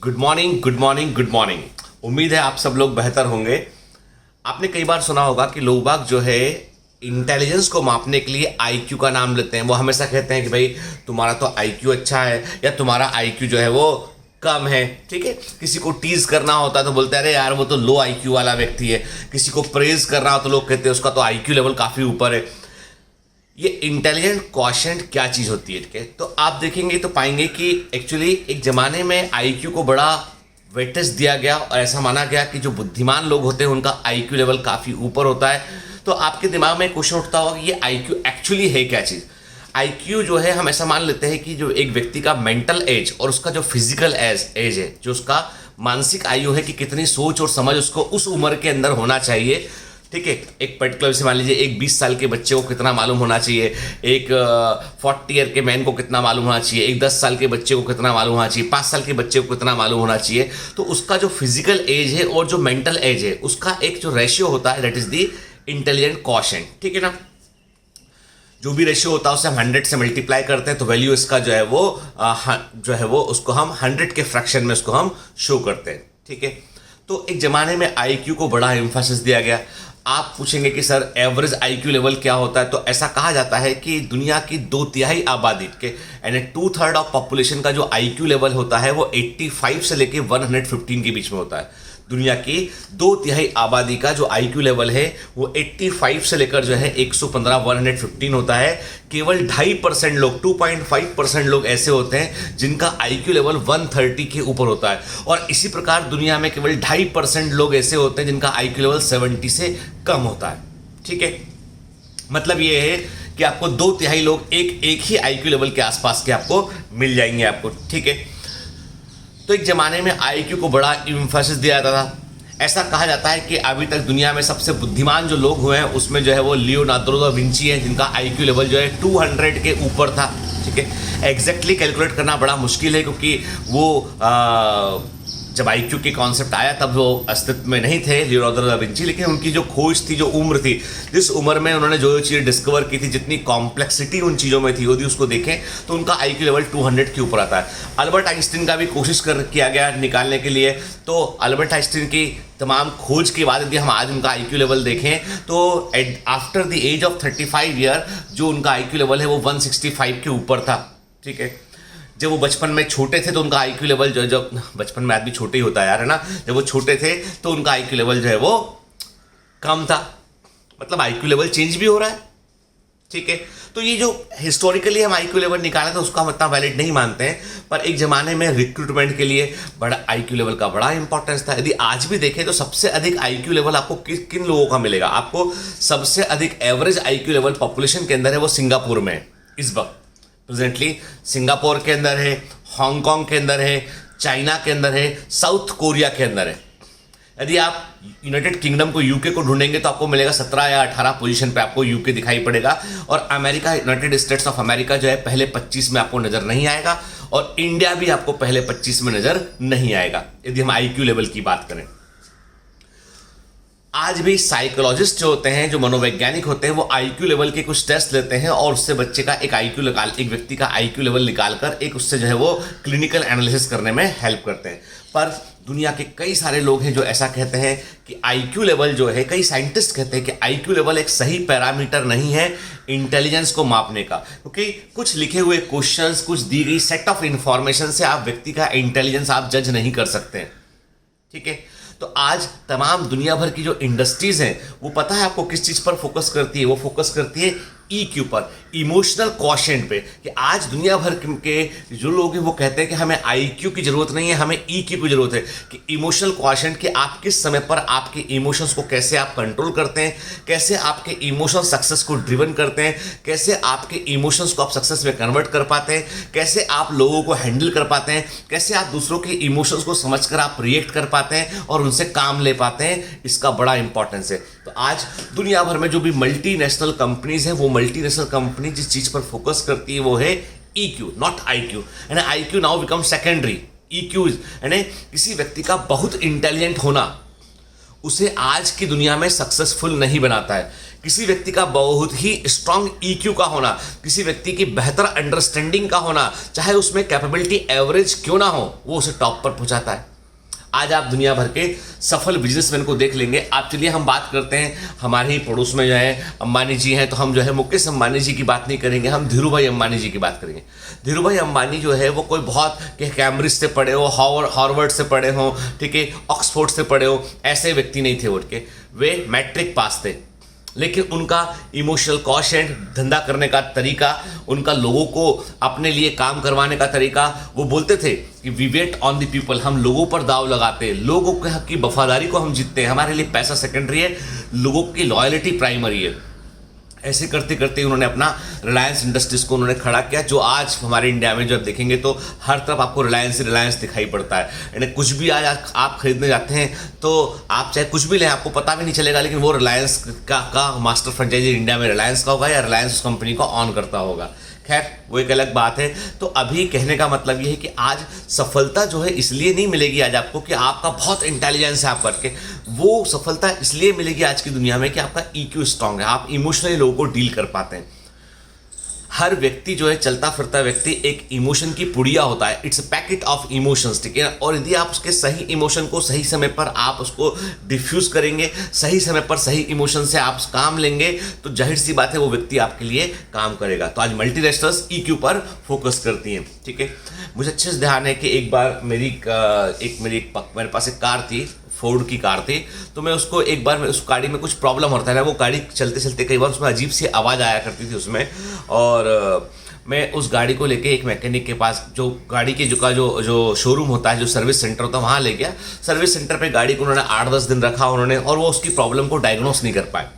Good morning, good morning, good morning. उम्मीद है आप सब लोग बेहतर होंगे। आपने कई बार सुना होगा कि लोग बाग जो है इंटेलिजेंस को मापने के लिए आईक्यू का नाम लेते हैं। वो हमेशा कहते हैं कि भाई तुम्हारा तो आईक्यू अच्छा है या तुम्हारा आईक्यू जो है वो कम है। ठीक है, किसी को टीज करना होता है तो बोलते हैं अरे यार वो तो लो आईक्यू वाला व्यक्ति है। किसी को प्रेज करना हो तो लोग कहते हैं उसका तो आईक्यू लेवल काफ़ी ऊपर है। ये इंटेलिजेंट क्वोशिएंट क्या चीज़ होती है? ठीक है, तो आप देखेंगे तो पाएंगे कि एक्चुअली एक ज़माने में आईक्यू को बड़ा वेटेज दिया गया और ऐसा माना गया कि जो बुद्धिमान लोग होते हैं उनका आईक्यू लेवल काफ़ी ऊपर होता है। तो आपके दिमाग में क्वेश्चन उठता होगा कि ये आईक्यू एक्चुअली है क्या चीज़? आईक्यू जो है हम ऐसा मान लेते हैं कि जो एक व्यक्ति का मेंटल एज और उसका जो फिजिकल एज है, जो उसका मानसिक आयु है कि कितनी सोच और समझ उसको उस उम्र के अंदर होना चाहिए। ठीक है, एक पर्टिकुलर से मान लीजिए एक 20 साल के बच्चे को कितना मालूम होना चाहिए, एक 40 ईयर के मैन को कितना मालूम होना चाहिए, एक 10 साल के बच्चे को कितना मालूम होना चाहिए, 5 साल के बच्चे को कितना मालूम होना चाहिए। तो उसका जो फिजिकल एज है और जो मेंटल एज है उसका एक जो रेशियो होता है that is the intelligent quotient. ठीक है ना, जो भी रेशियो होता है उसे हम 100 से मल्टीप्लाई करते हैं तो वैल्यू इसका जो है वो उसको हम 100 के फ्रैक्शन में उसको हम शो करते हैं। ठीक है, तो एक ज़माने में आईक्यू को बड़ा एम्फेसिस दिया गया। आप पूछेंगे कि सर एवरेज आईक्यू लेवल क्या होता है? तो ऐसा कहा जाता है कि दुनिया की 2/3 आबादी के यानी 2/3 ऑफ पॉपुलेशन का जो आईक्यू लेवल होता है वो 85 से लेके 115 के बीच में होता है। दुनिया की 2/3 आबादी का जो आईक्यू लेवल है वो 85 से लेकर जो है 115 115 होता है। केवल 2.5% लोग 2.5% लोग ऐसे होते हैं जिनका आईक्यू लेवल 130 के ऊपर होता है। और इसी प्रकार दुनिया में केवल 2.5% लोग ऐसे होते हैं जिनका आईक्यू लेवल 70 से कम होता है। ठीक है, मतलब ये है कि आपको 2/3 लोग एक ही आईक्यू लेवल के आसपास के आपको मिल जाएंगे आपको। ठीक है, तो एक ज़माने में आईक्यू को बड़ा इम्फेसिस दिया जाता था। ऐसा कहा जाता है कि अभी तक दुनिया में सबसे बुद्धिमान जो लोग हुए हैं उसमें जो है वो लियोनार्डो दा विंची है, जिनका आईक्यू लेवल जो है 200 के ऊपर था। ठीक है, एग्जैक्टली कैलकुलेट करना बड़ा मुश्किल है क्योंकि वो जब आईक्यू के कॉन्सेप्ट आया तब वो अस्तित्व में नहीं थे लियोनार्डो दा विंची, लेकिन उनकी जो खोज थी, जो उम्र थी, जिस उम्र में उन्होंने जो चीज़ें डिस्कवर की थी, जितनी कॉम्प्लेक्सिटी उन चीज़ों में थी यदि उसको देखें तो उनका आईक्यू लेवल 200 के ऊपर आता है। अल्बर्ट आइंस्टीन का भी कोशिश किया गया निकालने के लिए। तो अल्बर्ट आइंस्टीन की तमाम खोज के बाद यदि हम आज उनका आईक्यू लेवल देखें तो after the age of 35 year जो उनका आईक्यू लेवल है वो 165 के ऊपर था। ठीक है, जब वो बचपन में छोटे थे तो उनका आईक्यू लेवल जब बचपन में आदमी छोटे ही होता है यार, है ना, जब वो छोटे थे तो उनका आईक्यू लेवल जो है वो कम था। मतलब आईक्यू लेवल चेंज भी हो रहा है। ठीक है, तो ये जो हिस्टोरिकली हम आईक्यू लेवल निकाले तो उसका हम इतना वैलिड नहीं मानते हैं, पर एक ज़माने में रिक्रूटमेंट के लिए बड़ा आईक्यू लेवल का बड़ा इंपॉर्टेंस था। यदि आज भी देखें तो सबसे अधिक आईक्यू लेवल आपको किन लोगों का मिलेगा? आपको सबसे अधिक एवरेज आईक्यू लेवल पॉपुलेशन के अंदर है वो सिंगापुर में है। इस वक्त प्रेजेंटली सिंगापुर के अंदर है, हांगकांग के अंदर है, चाइना के अंदर है, साउथ कोरिया के अंदर है। यदि आप यूनाइटेड किंगडम को यूके को ढूंढेंगे तो आपको मिलेगा 17 या 18 पोजीशन पे आपको यूके दिखाई पड़ेगा। और America, United states of America जो है पहले 25 में आपको नजर नहीं आएगा और इंडिया भी आपको पहले 25 में नजर नहीं आएगा यदि हम आईक्यू लेवल की बात करें। आज भी साइकोलॉजिस्ट जो होते हैं, जो मनोवैज्ञानिक होते हैं, वो आईक्यू लेवल के कुछ टेस्ट लेते हैं और उससे बच्चे का एक व्यक्ति का आईक्यू लेवल निकालकर एक उससे जो है वो क्लिनिकल एनालिसिस करने में हेल्प करते हैं। पर दुनिया के कई सारे लोग हैं जो ऐसा कहते हैं कि आईक्यू लेवल जो है, कई साइंटिस्ट कहते हैं कि आईक्यू लेवल एक सही पैरामीटर नहीं है इंटेलिजेंस को मापने का, क्योंकि कुछ लिखे हुए क्वेश्चंस, कुछ दी गई सेट ऑफ इंफॉर्मेशन से आप व्यक्ति का इंटेलिजेंस आप जज नहीं कर सकते हैं। ठीक है, तो आज तमाम दुनिया भर की जो इंडस्ट्रीज हैं वो पता है आपको किस चीज़ पर फोकस करती है? वो फोकस करती है EQ पर, इमोशनल क्वोशिएंट पे। कि आज दुनिया भर के जो लोग हैं वो कहते हैं कि हमें IQ की ज़रूरत नहीं है, हमें EQ की ज़रूरत है। कि इमोशनल क्वोशिएंट कि आप किस समय पर आपके इमोशंस को कैसे आप कंट्रोल करते हैं, कैसे आपके इमोशनल सक्सेस को ड्रिवन करते हैं, कैसे आपके इमोशंस को आप सक्सेस में कन्वर्ट कर पाते हैं, कैसे आप लोगों को हैंडल कर पाते हैं, कैसे आप दूसरों के इमोशंस को समझकर आप रिएक्ट कर पाते हैं और उनसे काम ले पाते हैं। इसका बड़ा इंपॉर्टेंस है। तो आज दुनिया भर में जो भी मल्टीनेशनल कंपनीज हैं वो मल्टीनेशनल कंपनी जिस चीज पर फोकस करती है वो है EQ, not IQ। And IQ now become secondary. EQ यानी किसी व्यक्ति का बहुत इंटेलिजेंट होना उसे आज की दुनिया में सक्सेसफुल नहीं बनाता है। किसी व्यक्ति का बहुत ही स्ट्रांग ईक्यू का होना, किसी व्यक्ति की बेहतर अंडरस्टैंडिंग का होना, चाहे उसमें कैपेबिलिटी एवरेज क्यों ना हो, वो उसे टॉप पर पहुंचाता है। आज आप दुनिया भर के सफल बिजनेसमैन को देख लेंगे। आप चलिए हम बात करते हैं, हमारे ही पड़ोस में जो है अंबानी जी हैं, तो हम जो है मुकेश अंबानी जी की बात नहीं करेंगे, हम धीरू भाई अंबानी जी की बात करेंगे। धीरू भाई अंबानी जो है वो कोई बहुत कि कैम्ब्रिज से पढ़े हो, हार्वर्ड से पढ़े हो, ठीक है, ऑक्सफोर्ड से पढ़े हो, ऐसे व्यक्ति नहीं थे उठ के। वे मैट्रिक पास थे, लेकिन उनका इमोशनल कॉशेंट, धंधा करने का तरीका, उनका लोगों को अपने लिए काम करवाने का तरीका, वो बोलते थे कि we wait on the people, हम लोगों पर दाव लगाते हैं, लोगों की वफादारी को हम जीतते हैं, हमारे लिए पैसा सेकेंडरी है, लोगों की लॉयल्टी प्राइमरी है। ऐसे करते करते उन्होंने अपना रिलायंस इंडस्ट्रीज को उन्होंने खड़ा किया, जो आज हमारे इंडिया में जब देखेंगे तो हर तरफ आपको रिलायंस दिखाई पड़ता है। यानी कुछ भी आज आप खरीदने जाते हैं तो आप चाहे कुछ भी लें, आपको पता भी नहीं चलेगा, लेकिन वो रिलायंस का मास्टर फ्रेंचाइजी इंडिया में रिलायंस का होगा या रिलायंस उस कंपनी को ऑन करता होगा। खैर वो एक अलग बात है। तो अभी कहने का मतलब ये है कि आज सफलता जो है इसलिए नहीं मिलेगी आज आपको कि आपका बहुत इंटेलिजेंस है आप करके, वो सफलता इसलिए मिलेगी आज की दुनिया में कि आपका ईक्यू स्ट्रांग है, आप इमोशनली लोगों को डील कर पाते हैं। हर व्यक्ति जो है, चलता फिरता व्यक्ति एक इमोशन की पुड़िया होता है, it's a packet of emotions, ठीक है। और यदि आप उसके सही इमोशन को सही समय पर आप उसको डिफ्यूज करेंगे, सही समय पर सही इमोशन से आप काम लेंगे, तो जाहिर सी बात है वो व्यक्ति आपके लिए काम करेगा। तो आज मल्टीनेशनल्स ईक्यू पर फोकस करती हैं, ठीक है। मुझे अच्छे से ध्यान है कि एक बार मेरे पास एक कार थी, फोर्ड की कार थी, तो मैं उसको एक बार उस गाड़ी में कुछ प्रॉब्लम होता है ना, वो गाड़ी चलते चलते कई बार उसमें अजीब सी आवाज़ आया करती थी उसमें, और मैं उस गाड़ी को लेके एक मैकेनिक के पास, जो गाड़ी के जो शोरूम होता है, जो सर्विस सेंटर होता है, वहाँ ले गया। सर्विस सेंटर पे गाड़ी को उन्होंने 8-10 दिन रखा उन्होंने, और वो उसकी प्रॉब्लम को डायग्नोस नहीं कर पाए।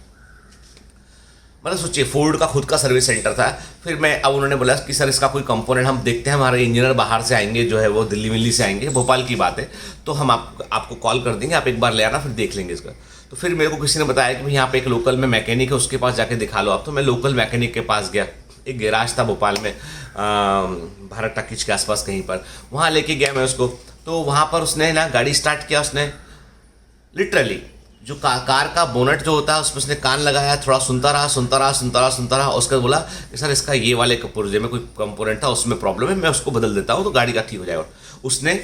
मतलब सोचिए, फोर्ड का खुद का सर्विस सेंटर था। फिर अब उन्होंने बोला कि सर इसका कोई कंपोनेंट हम देखते हैं, हमारे इंजीनियर बाहर से आएंगे, जो है वो दिल्ली से आएंगे, भोपाल की बात है, तो हम आपको कॉल कर देंगे, आप एक बार ले आना, फिर देख लेंगे इसका। तो फिर मेरे को किसी ने बताया कि भाई यहाँ पे एक लोकल में मैकेनिक है, उसके पास जाके दिखा लो आप। तो मैं लोकल मैकेनिक के पास गया, एक गैराज था भोपाल में, भारत टाकीज के आसपास कहीं पर, वहाँ लेके गया मैं उसको। तो वहाँ पर उसने ना गाड़ी स्टार्ट किया, उसने लिटरली जो कार का बोनट जो होता है उसमें उसने कान लगाया, थोड़ा सुनता रहा। उसके बाद बोला कि सर इसका ये वाले पुर्जे में कोई कंपोनेंट था, उसमें प्रॉब्लम है, मैं उसको बदल देता हूँ तो गाड़ी का ठीक हो जाएगा। उसने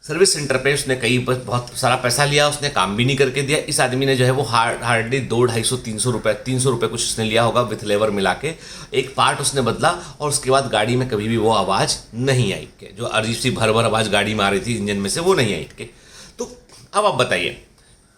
सर्विस सेंटर पे उसने बहुत सारा पैसा लिया, उसने काम भी नहीं करके दिया। इस आदमी ने जो है वो हार्डली 200-250-300 रुपये कुछ उसने लिया होगा विथ लेबर मिला के। एक पार्ट उसने बदला, और उसके बाद गाड़ी में कभी भी वो आवाज़ नहीं आई, के जो अजीब सी भर आवाज़ गाड़ी में आ रही थी इंजन में से, वो नहीं आई के। तो अब आप बताइए,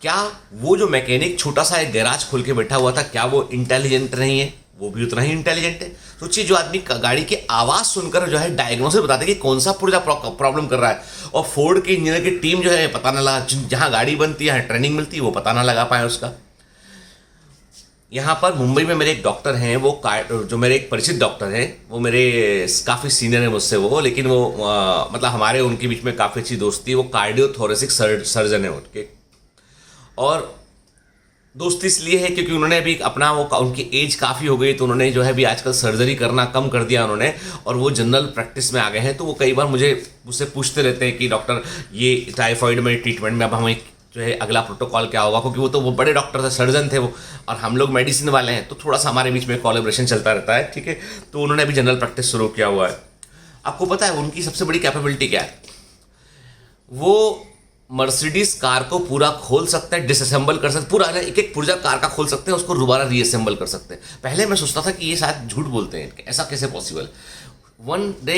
क्या वो जो मैकेनिक छोटा सा एक गैराज खोल के बैठा हुआ था, क्या वो इंटेलिजेंट नहीं है? वो भी उतना ही इंटेलिजेंट है। सोचिए, जो आदमी गाड़ी की आवाज़ सुनकर जो है डायग्नोसिस बताते कि कौन सा पुर्जा प्रॉब्लम कर रहा है, और फोर्ड के इंजीनियर की टीम जो है पता ना लगा, जहाँ गाड़ी बनती है, ट्रेनिंग मिलती है, वो पता ना लगा पाए उसका। यहाँ पर मुंबई में मेरे एक डॉक्टर हैं, वो जो मेरे एक परिचित डॉक्टर हैं, वो मेरे काफ़ी सीनियर है मुझसे वो, लेकिन वो मतलब हमारे उनके बीच में काफ़ी अच्छी दोस्ती है। वो कार्डियोथोरेसिक सर्जन है उनके, और दोस्ती इसलिए है क्योंकि उन्होंने अभी अपना उनकी एज काफ़ी हो गई, तो उन्होंने जो है अभी आजकल सर्जरी करना कम कर दिया उन्होंने, और वो जनरल प्रैक्टिस में आ गए हैं। तो वो कई बार मुझसे पूछते रहते हैं कि डॉक्टर ये टाइफाइड में ट्रीटमेंट में अब हमें जो है अगला प्रोटोकॉल क्या होगा, क्योंकि वो बड़े डॉक्टर थे, सर्जन थे वो, और हम लोग मेडिसिन वाले हैं, तो थोड़ा सा हमारे बीच में कोलैबोरेशन चलता रहता है, ठीक है। तो उन्होंने अभी जनरल प्रैक्टिस शुरू किया हुआ है। आपको पता है उनकी सबसे बड़ी कैपेबिलिटी क्या है? वो मर्सिडीज कार को पूरा खोल सकते हैं, डिसअसेंबल कर सकते हैं, पूरा एक पुर्जा कार का खोल सकते हैं, उसको दोबारा रीअसेंबल कर सकते हैं। पहले मैं सोचता था कि ये शायद झूठ बोलते हैं, ऐसा कैसे पॉसिबल। वन डे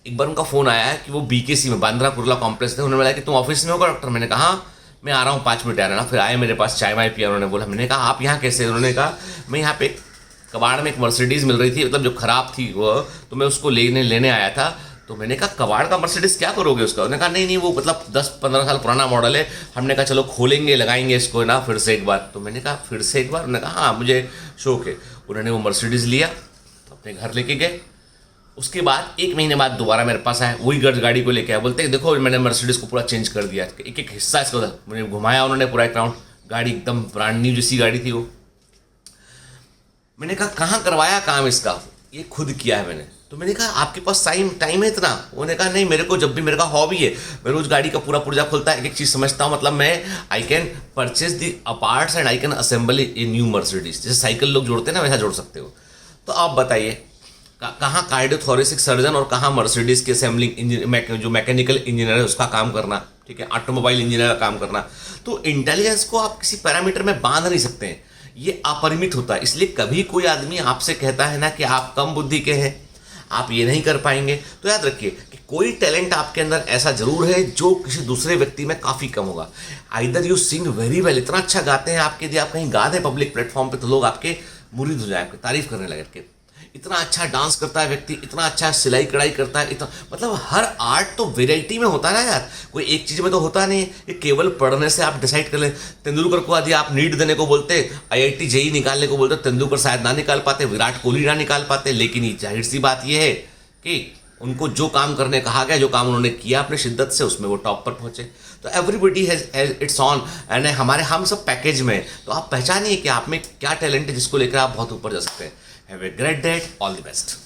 एक बार उनका फ़ोन आया कि वो BKC में, बांद्रा कुर्ला कॉम्प्लेक्स थे। उन्होंने बोला कि तुम ऑफिस में होगा डॉक्टर? मैंने कहा हाँ, मैं आ रहा हूँ, 5 मिनट आ रहा। फिर आए मेरे पास, चाय वाय पिया उन्होंने। बोला, मैंने कहा आप यहाँ कैसे? उन्होंने कहा मैं यहाँ पे कबाड़ में एक मर्सिडीज़ मिल रही थी, मतलब जो ख़राब थी वो, तो मैं उसको लेने आया था। तो मैंने कहा कबाड़ का मर्सिडीज क्या करोगे उसका? उन्होंने कहा नहीं वो मतलब 10-15 साल पुराना मॉडल है। हमने कहा चलो खोलेंगे, लगाएंगे इसको ना फिर से एक बार। तो मैंने कहा फिर से एक बार? उन्होंने कहा हाँ मुझे शौक है। उन्होंने वो मर्सिडीज़ लिया, अपने घर लेके गए। उसके बाद 1 महीने बाद दोबारा मेरे पास आए, वही गाड़ी को लेके आए। बोलते हैं देखो मैंने मर्सिडीज़ को पूरा चेंज कर दिया, एक हिस्सा इसको मुझे घुमाया उन्होंने पूरा एक राउंड। गाड़ी एकदम ब्रांड न्यू जैसी गाड़ी थी वो। मैंने कहा कहाँ करवाया काम इसका? ये खुद किया है मैंने। तो मैंने कहा आपके पास टाइम है इतना? उन्होंने कहा नहीं, मेरे को जब भी मेरे का हॉबी है, मैं रोज गाड़ी का पूरा पुर्जा खुलता है, एक एक चीज़ समझता हूँ, मतलब मैं I can purchase the parts and I can assemble a new Mercedes. जैसे साइकिल लोग जोड़ते हैं ना, वैसा जोड़ सकते हो। तो आप बताइए कहाँ कार्डियोथोरेसिक सर्जन और कहाँ मर्सिडीज के असेंबलिंग जो मैकेनिकल इंजीनियर है उसका काम करना, ठीक है, ऑटोमोबाइल इंजीनियर का काम करना। तो इंटेलिजेंस को आप किसी पैरामीटर में बांध नहीं सकते हैं, ये अपरिमित होता है। इसलिए कभी कोई आदमी आपसे कहता है ना कि आप कम बुद्धि के हैं, आप ये नहीं कर पाएंगे, तो याद रखिए कि कोई टैलेंट आपके अंदर ऐसा जरूर है जो किसी दूसरे व्यक्ति में काफ़ी कम होगा। Either you sing very well, इतना अच्छा गाते हैं आपके, यदि आप कहीं गा दें पब्लिक प्लेटफॉर्म पे तो लोग आपके मुरीद हो जाए, आपकी तारीफ करने लगे के। इतना अच्छा डांस करता है व्यक्ति, इतना अच्छा सिलाई कढ़ाई करता है, इतना मतलब हर आर्ट तो वेराइटी में होता है ना यार, कोई एक चीज़ में तो होता नहीं है। ये केवल पढ़ने से आप डिसाइड कर लें। तेंदुलकर को यदि आप नीट देने को बोलते, IIT JEE निकालने को बोलते, तेंदुलकर शायद ना निकाल पाते, विराट कोहली ना निकाल पाते। लेकिन ये जाहिर सी बात यह है कि उनको जो काम करने कहा गया, जो काम उन्होंने किया अपने शिद्दत से, उसमें वो टॉप पर पहुंचे। तो everybody has its on and हम सब पैकेज में। तो आप पहचानिए कि आप में क्या टैलेंट है जिसको लेकर आप बहुत ऊपर जा सकते हैं। Have a great day, all the best.